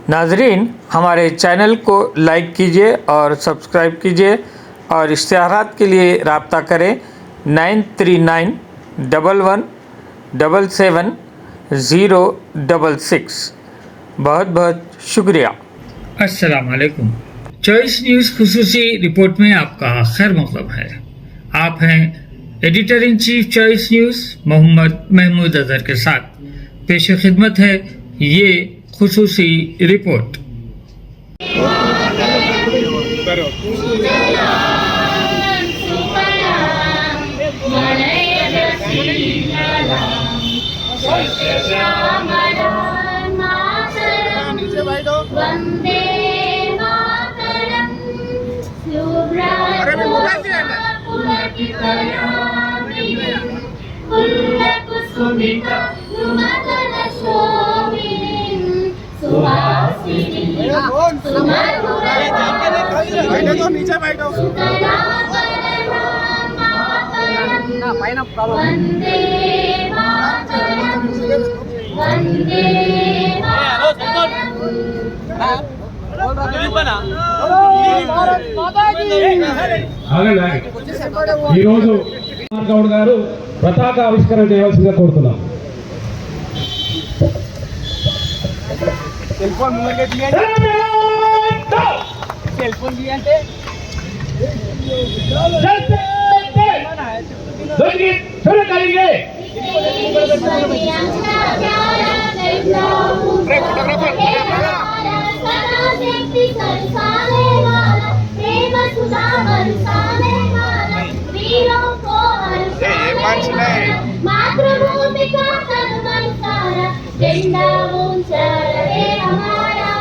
नाजरीन, हमारे चैनल को लाइक कीजिए और सब्सक्राइब कीजिए और इश्तिहारात के लिए रब्ता करें 9391777066। बहुत बहुत शुक्रिया। अस्सलाम वालेकुम। चॉइस न्यूज़ खुसूसी रिपोर्ट में आपका खैर मकदम है। आप हैं editor in chief choice news Mohammad Mahmood Azhar के साथ। पेश खिदमत है ये खुसूसी रिपोर्ट। वंदे मातरम ఈరోజు గౌడ్ గారు పతాక ఆవిష్కరణ చేయవలసిందిగా కోరుతున్నాం. मातृभूमि का तन सारा झंडा ऊंचा रहे हमारा,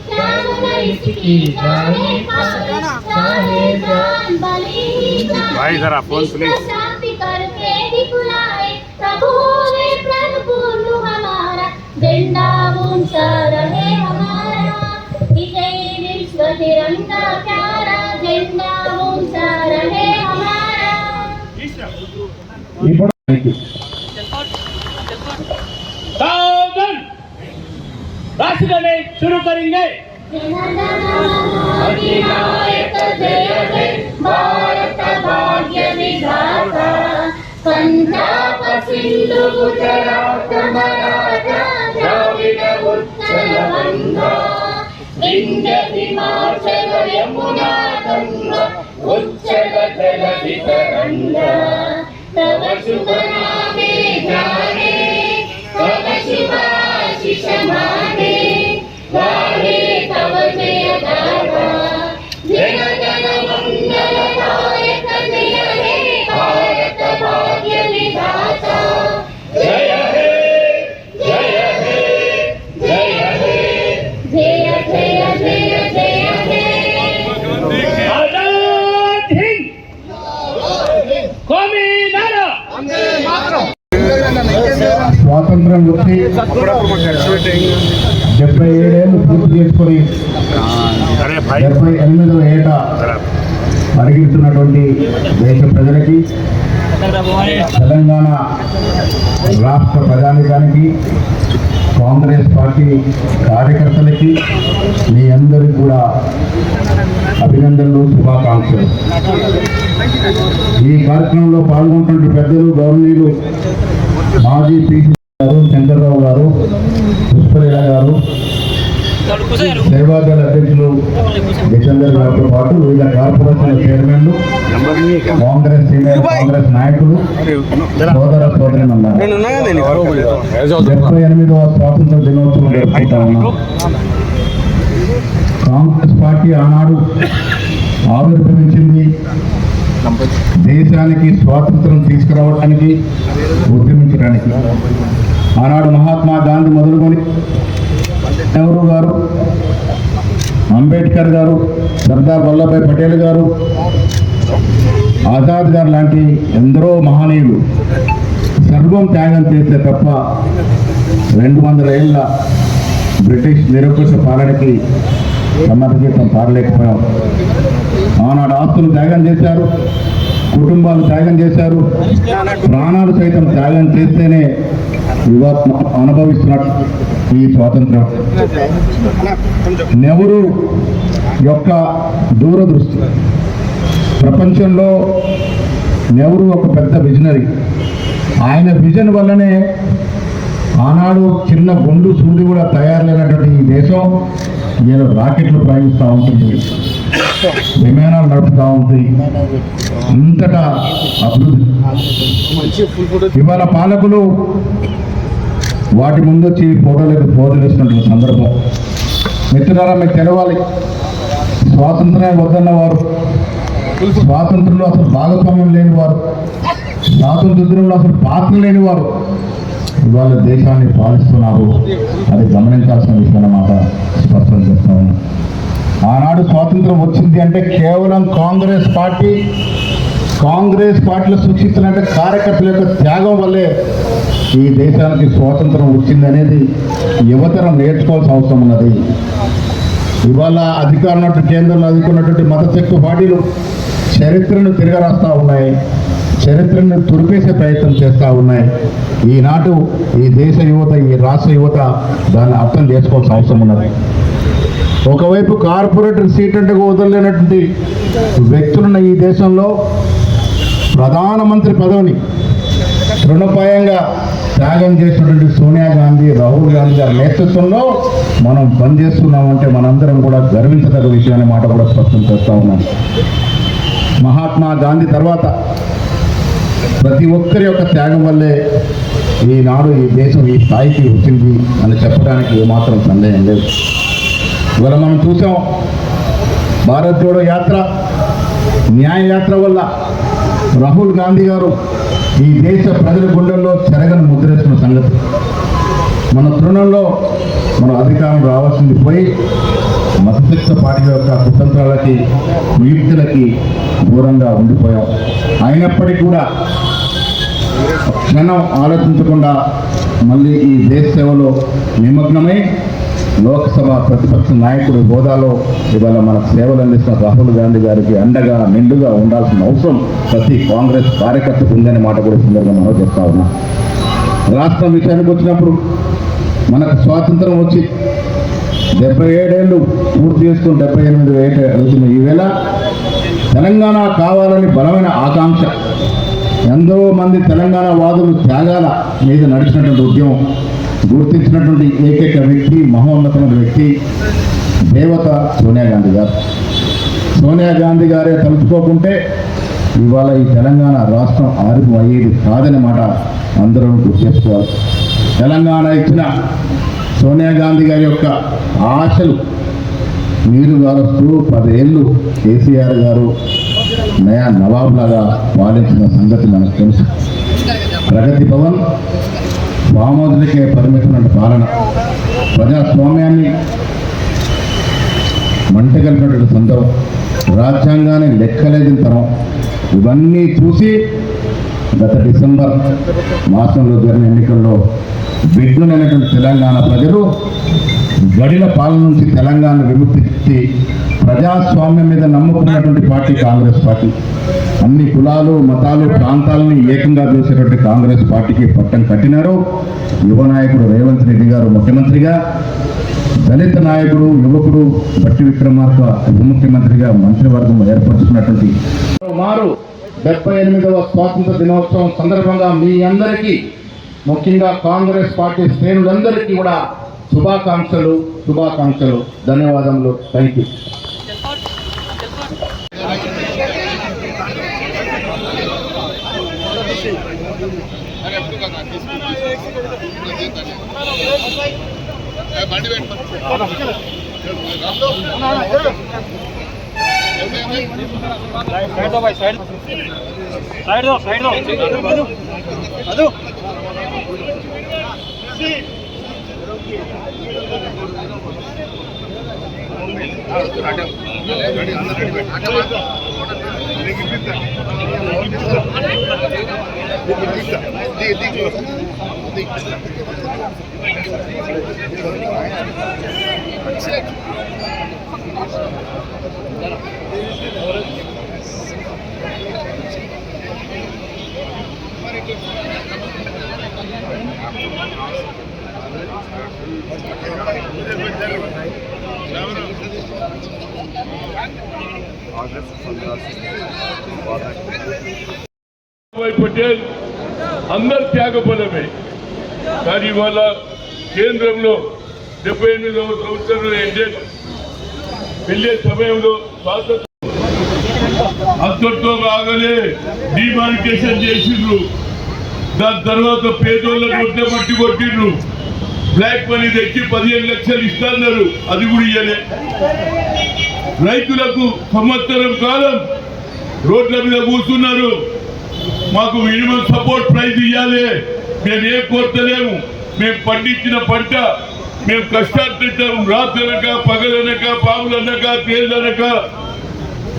शान इसकी जाने चाहे जान बलि भाई जरा फोन प्लीज शांति करके दिखलाए प्रभु ने प्रण पूर्ण हमारा, झंडा ऊंचा रहे हमारा, विजय विश्व तिरंगा प्यारा, झंडा ऊंचा रहे हमारा। राष्ट्रगान शुरू करेंगे। अधिनायक जय जय भारत भाग्य विधाता, पंजाब सिंधु गुजरात मराठा द्राविड उत्कल गंगा, विंध्य हिमाचल यमुना गंगा उच्चल जलधि तरंगा, तव शुभ नामे जाने तव शुभ आशीष माने, गाहे तव जय गाथा जय जन मंगल दायक जय हे भारत भाग्य विधाता, जय हे जय हे जय हे जय जय जय जय हे। आजाद हिंद कौमी नारा స్వాతంత్రం వచ్చి 77 ఏళ్ళు పూర్తి చేసుకొని 78వ ఏట అడిగిస్తున్నటువంటి దేశ ప్రజలకి, తెలంగాణ రాష్ట్ర ప్రజానికానికి, కాంగ్రెస్ పార్టీ కార్యకర్తలకి మీ అందరికీ కూడా అభినందనలు, శుభాకాంక్షలు. ఈ కార్యక్రమంలో పాల్గొంటున్న పెద్దలు, గౌరవనీయులు మాజీ పీసీ గారు, శంకర్రావు గారు, పుష్పలీల గారు, సేవాదళ అధ్యక్షులు జితేందర్ గారితో పాటు వివిధ కార్పొరేషన్ చైర్మన్లు, కాంగ్రెస్ సీనియర్ కాంగ్రెస్ నాయకులు, సోదర సోదరిమణులు, 78వ స్వాతంత్ర దినోత్సవం జరుపుకుంటా ఉన్నాం. కాంగ్రెస్ పార్టీ ఆనాడు ఆవిర్భవించింది దేశానికి స్వాతంత్రం తీసుకురావడానికి, ఉద్యమించడానికి. ఆనాడు మహాత్మా గాంధీ మొదలుకొని నెహ్రూ గారు, అంబేద్కర్ గారు, సర్దార్ వల్లభాయ్ పటేల్ గారు, ఆజాద్ గారు లాంటి ఎందరో మహనీయులు సర్వం త్యాగం చేస్తే తప్ప 200 ఏళ్ళ బ్రిటిష్ నిరంకుశ పాలనకి సమర్థితం పాడలేకపోయాం. ఆనాడు ఆస్తులు త్యాగం చేశారు, కుటుంబాలు త్యాగం చేశారు, ప్రాణాలు సైతం త్యాగం చేస్తేనే అనుభవిస్తున్నట్టు ఈ స్వాతంత్రం. నెహ్రూ యొక్క దూరదృష్టి, ప్రపంచంలో నెహ్రూ ఒక పెద్ద విజనరీ. ఆయన విజన్ వల్లనే ఆనాడు చిన్న గుండు సూది కూడా తయారులేనటువంటి ఈ దేశం నేను రాకెట్లు ప్రయోగిస్తూ ఉంటుంది, విమానాలు నడుపుతూ ఉంటుంది, అంతటా అభివృద్ధి. ఇవాళ పాలకులు వాటి ముందు వచ్చి ఫోటోలకు పోజులేస్తున్నటువంటి సందర్భం. మిత్రులారా, మీకు తెలవాలి, స్వాతంత్రం వద్దన్నవారు, స్వాతంత్రంలో అసలు భాగస్వామ్యం లేనివారు, స్వాతంత్రంలో అసలు పాత్ర లేనివారు ఇవాళ దేశాన్ని పాలిస్తున్నారు. అది గమనించాల్సిన విషయం అన్నమాట స్పష్టం చేస్తా ఉన్నాం. ఆనాడు స్వాతంత్రం వచ్చింది అంటే కేవలం కాంగ్రెస్ పార్టీలో సూచిస్తున్నట్టు కార్యకర్తల యొక్క త్యాగం వల్లే ఈ దేశానికి స్వాతంత్రం వచ్చింది అనేది యువతరం నేర్చుకోవాల్సిన అవసరం ఉన్నది. ఇవాళ అధికారంలో కేంద్రంలో అధికున్నటువంటి మతశక్తి పార్టీలు చరిత్రను తిరగరాస్తూ ఉన్నాయి, చరిత్రను తుడిపేసే ప్రయత్నం చేస్తూ ఉన్నాయి. ఈనాడు ఈ దేశ యువత, ఈ రాష్ట్ర యువత దాన్ని అర్థం చేసుకోవాల్సిన అవసరం ఉన్నది. ఒకవైపు కార్పొరేటర్ సీట్ అంటే వదలలేనటువంటి వ్యక్తులున్న ఈ దేశంలో ప్రధానమంత్రి పదవిని తృణప్రాయంగా త్యాగం చేసినటువంటి సోనియా గాంధీ, రాహుల్ గాంధీ గారి నేతృత్వంలో మనం పనిచేస్తున్నామంటే మనందరం కూడా గర్వించదగ్గ విషయాన్ని మాట కూడా స్పష్టం చేస్తూ ఉన్నాం. మహాత్మా గాంధీ తర్వాత ప్రతి ఒక్కరి యొక్క త్యాగం వల్లే ఈనాడు ఈ దేశం ఈ స్థాయికి వచ్చింది అని చెప్పడానికి ఏమాత్రం సందేహం లేదు. ఇవాళ మనం చూసాం, భారత్ జోడో యాత్ర, న్యాయ యాత్ర వల్ల రాహుల్ గాంధీ గారు ఈ దేశ ప్రజల గుండెల్లో చెరగని ముద్రేస్తున్న సంగతి. మన తృణంలో మన అధికారం రావాల్సింది పోయి మతశక్తి పార్టీల యొక్క కుతంత్రాలకి, వియుక్తులకి దూరంగా ఉండిపోయాం. అయినప్పటికీ కూడా క్షణం ఆలోచించకుండా మళ్ళీ ఈ దేశ సేవలో నిమగ్నమై లోక్సభ ప్రతిపక్ష నాయకుడి హోదాలో ఇవాళ మనకు సేవలు అందిస్తున్న రాహుల్ గాంధీ గారికి అండగా నిండుగా ఉండాల్సిన అవసరం ప్రతి కాంగ్రెస్ కార్యకర్తకు ఉందనే మాట కూడా సందర్భంగా మనం చెప్తా ఉన్నాం. రాష్ట్రం విషయానికి వచ్చినప్పుడు మనకు స్వాతంత్రం వచ్చి 77 ఏళ్ళు పూర్తి చేసుకుని 78 ఏళ్ళు అవుతున్న ఈవేళ తెలంగాణ కావాలని బలమైన ఆకాంక్ష, ఎంతో మంది తెలంగాణ వాదులు త్యాగాల మీద నడిచినటువంటి ఉద్యమం గుర్తించినటువంటి ఏకైక వ్యక్తి, మహోన్నతమైన వ్యక్తి దేవత సోనియా గాంధీ గారు. సోనియా గాంధీ గారే తలుచుకోకుంటే ఇవాళ ఈ తెలంగాణ రాష్ట్రం ఆరిపు అయ్యేది కాదనే మాట అందరూ గుర్తు చేసుకోవాలి. తెలంగాణ ఇచ్చిన సోనియా గాంధీ గారి యొక్క ఆశలు నీరు గారుస్తూ 10 ఏళ్ళు కేసీఆర్ గారు నయా నవాబ్ లాగా పాలించిన సంగతి మనకు తెలుసు. ప్రగతి భవన్ వామోదులకే పరిమితమైన పాలన, ప్రజాస్వామ్యాన్ని మంటగలిపినటువంటి సందర్భం, రాజ్యాంగాన్ని లెక్కలేని తరం, ఇవన్నీ చూసి గత డిసెంబర్ మాసంలో జరిగిన ఎన్నికల్లో విఘ్నులైనటువంటి తెలంగాణ ప్రజలు గడిల పాలన నుంచి తెలంగాణ విముక్తి ప్రజాస్వామ్యం మీద నమ్ముకున్నటువంటి పార్టీ కాంగ్రెస్ పార్టీ. అన్ని కులాలు, మతాలు, ప్రాంతాలని ఏకంగా చూసేటువంటి కాంగ్రెస్ పార్టీకి పట్టం కట్టినారు. యువ నాయకుడు రేవంత్ రెడ్డి గారు ముఖ్యమంత్రిగా, దళిత నాయకుడు యువకుడు బట్టి విక్రమార్క ఉప ముఖ్యమంత్రిగా మంత్రివర్గం ఏర్పరుచుకున్నటువంటి మారు 78వ స్వాతంత్ర దినోత్సవం సందర్భంగా మీ అందరికీ, ముఖ్యంగా కాంగ్రెస్ పార్టీ శ్రేణులందరికీ కూడా శుభాకాంక్షలు. ధన్యవాదములు. Thank you. ఆగస్టు 15 भाई पटेल అందరు త్యాగఫలమే. కానీ ఇవాళ కేంద్రంలో 78వ సంవత్సరంలో వెళ్ళే సమయంలో అంతటితో రాగానే డిమానిటేషన్ చేసిండ్రు. దాని తర్వాత పేదోళ్ళని కొట్టే మట్టి కొట్టిండ్రు. బ్లాక్ మనీ తెచ్చి 15 లక్షలు ఇస్తున్నారు, అది కూడా ఇయ్యలే. రైతులకు సంవత్సరం కాలం రోడ్ల మీద కూర్చున్నారు. మాకు మినిమం సపోర్ట్ ప్రైస్ ఇవ్వాలి, మేము ఏం కోరతలేము, మేము పండించిన పంట మేము కష్టాలు తింటాం, రాత్రనక పగలనక పాములనక తేళ్ళనక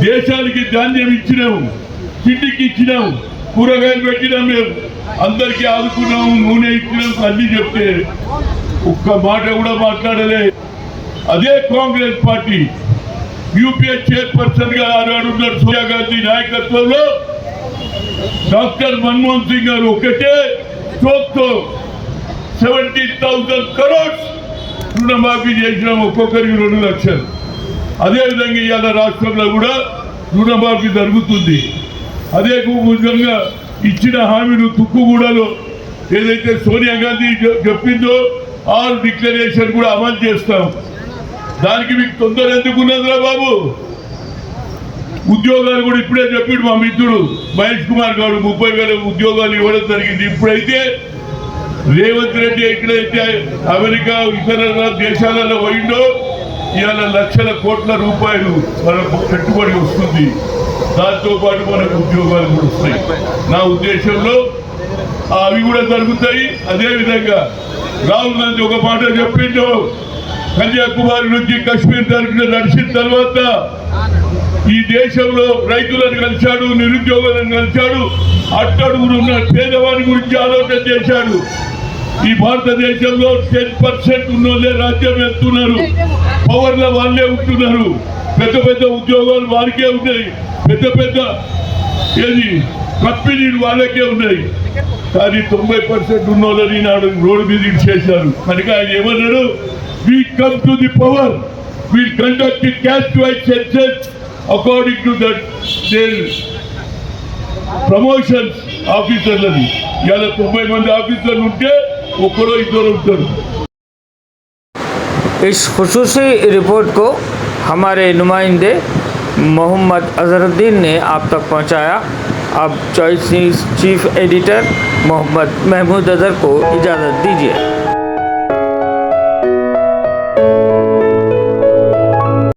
దేశానికి ధాన్యం ఇచ్చినాము, తిండికి ఇచ్చినాము, కూరగాయలు పెట్టినాం, మేము అందరికీ ఆదుకున్నాము, నూనె ఇచ్చినాం అన్ని చెప్తే ఒక్క మాట కూడా మాట్లాడలే. అదే కాంగ్రెస్ పార్టీ యూపీఏ చైర్పర్సన్ గా ఆనాడున్నారు సోనియా గాంధీ నాయకత్వంలో డాక్టర్ మన్మోహన్ సింగ్ గారు ఒకటే స్ట్రోక్తో 70,000 crores రుణమాఫీ చేసినాం, ఒక్కొక్కరికి 2 లక్షలు. అదేవిధంగా ఇవాళ రాష్ట్రంలో కూడా రుణమాఫీ జరుగుతుంది. అదే విధంగా ఇచ్చిన హామీలు తుక్కుగూడలో ఏదైతే సోనియా గాంధీ చెప్పిందో 6 డిక్లరేషన్ కూడా అమలు చేస్తాం. దానికి మీకు తొందర ఎందుకున్నదిరా బాబు? ఉద్యోగాలు కూడా ఇప్పుడే చెప్పాడు మా మిత్రుడు మహేష్ కుమార్ గారు, 30,000 ఉద్యోగాలు ఇవ్వడం జరిగింది. ఇప్పుడైతే రేవంత్ రెడ్డి ఎక్కడైతే అమెరికా ఇతర దేశాలలో పోయిండో ఇవాళ లక్షల కోట్ల రూపాయలు మనకు పెట్టుబడి వస్తుంది. దాంతో పాటు మనకు ఉద్యోగాలు కూడా వస్తాయి. నా ఉద్దేశంలో అవి కూడా జరుగుతాయి. అదేవిధంగా రాహుల్ గాంధీ ఒక మాట చెప్పిండు, కన్యాకుమారి నుంచి కాశ్మీర్ తరఫున నడిచిన తర్వాత ఈ దేశంలో రైతులను కలిశాడు, నిరుద్యోగులను కలిశాడు, అట్టడుగునున్న పేదవారి గురించి ఆలోచన చేశాడు. ఈ భారతదేశంలో 10% ఉన్నోళ్ళే రాజ్యం వెళ్తున్నారు, పవర్ల వాళ్ళే ఉంటున్నారు, పెద్ద పెద్ద ఉద్యోగాలు వారికే ఉన్నాయి, పెద్ద పెద్ద కంపెనీలు వాళ్ళకే ఉన్నాయి. కానీ 90% ఉన్నోళ్ళని నాడు రోడ్డు మీద చేశారు. కనుక ఆయన ఏమన్నాడు, we come to the power, we'll conduct the caste-wise census according to that their promotions ఆఫీసర్లని. ఇలా 90 మంది ఆఫీసర్లు ఉంటే ఒక్కరో ఇద్దరు ఉంటారు. इस खुसूसी रिपोर्ट को हमारे नुमाइंदे मोहम्मद अजहरुद्दीन ने आप तक पहुंचाया। अब choice news chief editor Mohammad Mahmood Azhar को इजाज़त दीजिए।